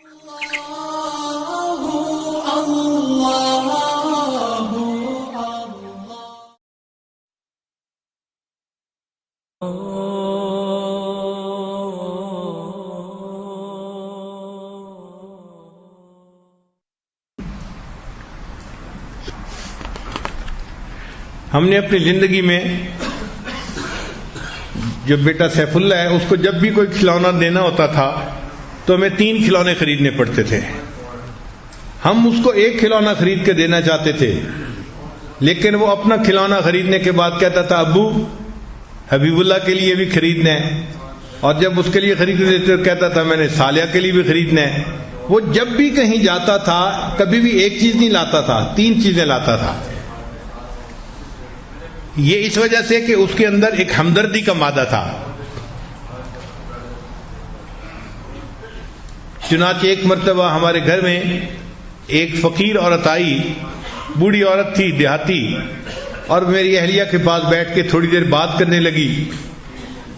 ہم نے اپنی زندگی میں جو بیٹا سیف اللہ ہے اس کو جب بھی کوئی کھلونا دینا ہوتا تھا تو ہمیں 3 کھلونے خریدنے پڑتے تھے. ہم اس کو ایک کھلونا خرید کے دینا چاہتے تھے لیکن وہ اپنا کھلونا خریدنے کے بعد کہتا تھا ابو حبیب اللہ کے لیے بھی خریدنا ہے, اور جب اس کے لیے خریدنے دیتے تو کہتا تھا میں نے صالحہ کے لیے بھی خریدنا ہے. وہ جب بھی کہیں جاتا تھا کبھی بھی ایک چیز نہیں لاتا تھا, 3 چیزیں لاتا تھا. یہ اس وجہ سے کہ اس کے اندر ایک ہمدردی کا مادہ تھا. چنانچہ ایک مرتبہ ہمارے گھر میں ایک فقیر عورت آئی, بوڑھی عورت تھی دیہاتی, اور میری اہلیہ کے پاس بیٹھ کے تھوڑی دیر بات کرنے لگی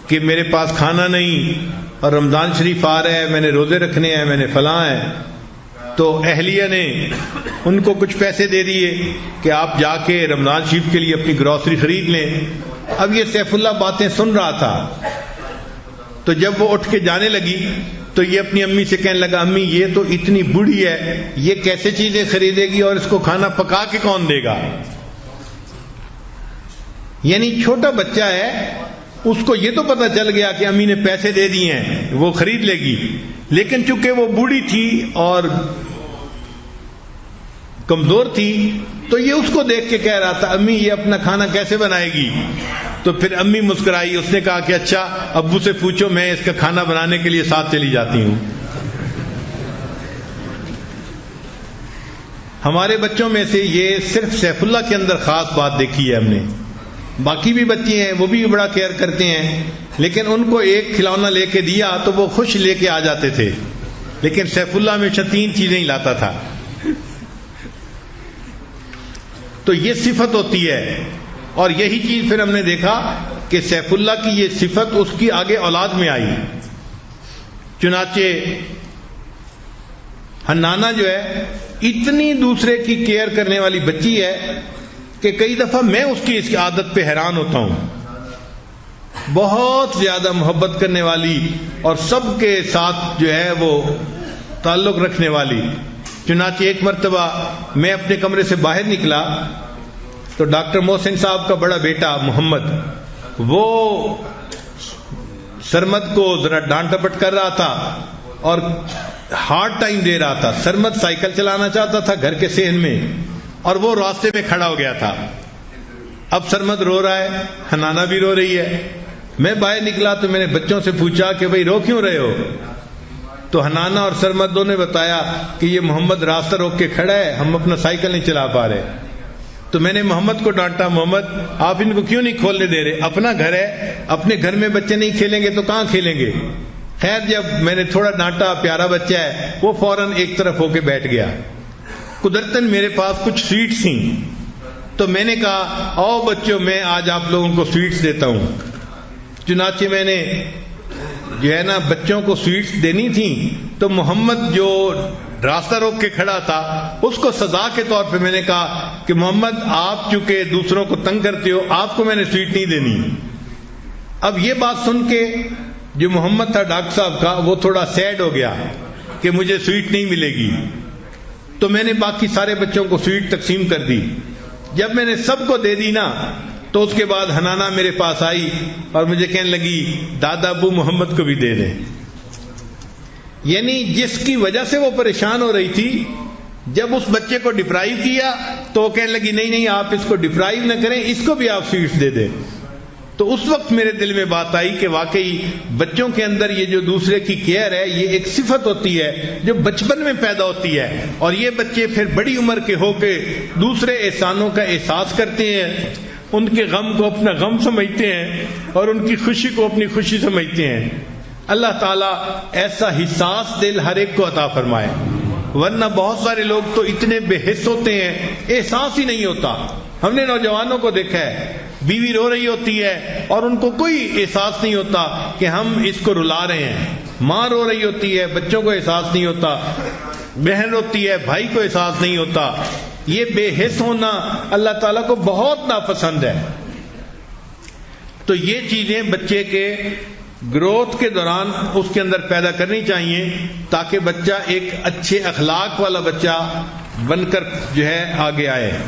کہ میرے پاس کھانا نہیں اور رمضان شریف آ رہا ہے, میں نے روزے رکھنے ہیں, میں نے فلاں ہے. تو اہلیہ نے ان کو کچھ پیسے دے دیے کہ آپ جا کے رمضان شریف کے لیے اپنی گروسری خرید لیں. اب یہ سیف اللہ باتیں سن رہا تھا, تو جب وہ اٹھ کے جانے لگی تو یہ اپنی امی سے کہنے لگا امی یہ تو اتنی بوڑھی ہے, یہ کیسے چیزیں خریدے گی اور اس کو کھانا پکا کے کون دے گا. یعنی چھوٹا بچہ ہے, اس کو یہ تو پتہ چل گیا کہ امی نے پیسے دے دیے ہیں وہ خرید لے گی, لیکن چونکہ وہ بوڑھی تھی اور کمزور تھی تو یہ اس کو دیکھ کے کہہ رہا تھا امی یہ اپنا کھانا کیسے بنائے گی. تو پھر امی مسکرائی, اس نے کہا کہ اچھا ابو سے پوچھو, میں اس کا کھانا بنانے کے لیے ساتھ چلی جاتی ہوں. ہمارے بچوں میں سے یہ صرف سیف اللہ کے اندر خاص بات دیکھی ہے ہم نے. باقی بھی بچے ہیں وہ بھی بڑا کیئر کرتے ہیں, لیکن ان کو ایک کھلونا لے کے دیا تو وہ خوش لے کے آ جاتے تھے, لیکن سیف اللہ ہمیشہ 3 چیزیں ہی لاتا تھا. تو یہ صفت ہوتی ہے, اور یہی چیز پھر ہم نے دیکھا کہ سیف اللہ کی یہ صفت اس کی آگے اولاد میں آئی. چنانچہ حنانہ جو ہے اتنی دوسرے کی کیئر کرنے والی بچی ہے کہ کئی دفعہ میں اس کی عادت پہ حیران ہوتا ہوں. بہت زیادہ محبت کرنے والی اور سب کے ساتھ جو ہے وہ تعلق رکھنے والی. چنانچہ ایک مرتبہ میں اپنے کمرے سے باہر نکلا تو ڈاکٹر محسن صاحب کا بڑا بیٹا محمد وہ سرمد کو ذرا ڈانٹ ڈپٹ کر رہا تھا اور ہارڈ ٹائم دے رہا تھا. سرمد سائیکل چلانا چاہتا تھا گھر کے صحن میں اور وہ راستے میں کھڑا ہو گیا تھا. اب سرمد رو رہا ہے, حنانہ بھی رو رہی ہے. میں باہر نکلا تو میں نے بچوں سے پوچھا کہ بھئی رو کیوں رہے ہو. تو حنانہ اور سرمد دونوں نے بتایا کہ یہ محمد راستہ روک کے کھڑا ہے, ہم اپنا سائیکل نہیں چلا پا رہے. تو میں نے محمد کو ڈانٹا, محمد آپ ان کو کیوں نہیں کھولنے دے رہے, اپنا گھر ہے, اپنے گھر میں بچے نہیں کھیلیں گے تو کہاں کھیلیں گے. خیر جب میں نے تھوڑا ڈانٹا, پیارا بچہ ہے, وہ فوراً ایک طرف ہو کے بیٹھ گیا. قدرتاً میرے پاس کچھ سویٹس تھیں تو میں نے کہا آؤ بچوں میں آج آپ لوگوں کو سویٹس دیتا ہوں. چنانچہ میں نے جو ہے نا بچوں کو سویٹس دینی تھیں تو محمد جو راستہ روک کے کھڑا تھا اس کو سزا کے طور پہ میں نے کہا کہ محمد آپ چونکہ دوسروں کو تنگ کرتے ہو آپ کو میں نے سویٹ نہیں دینی. اب یہ بات سن کے جو محمد تھا ڈاکٹر صاحب کا وہ تھوڑا سیڈ ہو گیا کہ مجھے سویٹ نہیں ملے گی. تو میں نے باقی سارے بچوں کو سویٹ تقسیم کر دی. جب میں نے سب کو دے دی نا تو اس کے بعد حنانہ میرے پاس آئی اور مجھے کہنے لگی دادا ابو محمد کو بھی دے دیں. یعنی جس کی وجہ سے وہ پریشان ہو رہی تھی جب اس بچے کو ڈپرائیو کیا تو وہ کہنے لگی نہیں آپ اس کو ڈپرائیو نہ کریں, اس کو بھی آپ سویٹس دے دیں. تو اس وقت میرے دل میں بات آئی کہ واقعی بچوں کے اندر یہ جو دوسرے کی کیئر ہے یہ ایک صفت ہوتی ہے جو بچپن میں پیدا ہوتی ہے, اور یہ بچے پھر بڑی عمر کے ہو کے دوسرے احسانوں کا احساس کرتے ہیں, ان کے غم کو اپنا غم سمجھتے ہیں اور ان کی خوشی کو اپنی خوشی سمجھتے ہیں. اللہ تعالیٰ ایسا حساس دل ہر ایک کو عطا فرمائے, ورنہ بہت سارے لوگ تو اتنے بے حس ہوتے ہیں احساس ہی نہیں ہوتا. ہم نے نوجوانوں کو دیکھا ہے بیوی رو رہی ہوتی ہے اور ان کو کوئی احساس نہیں ہوتا کہ ہم اس کو رلا رہے ہیں. ماں رو رہی ہوتی ہے بچوں کو احساس نہیں ہوتا، بہن روتی ہے بھائی کو احساس نہیں ہوتا، یہ بے حس ہونا اللہ تعالیٰ کو بہت ناپسند ہے۔ تو یہ چیزیں بچے کے گروتھ کے دوران اس کے اندر پیدا کرنی چاہیے تاکہ بچہ ایک اچھے اخلاق والا بچہ بن کر جو ہے آگے آئے۔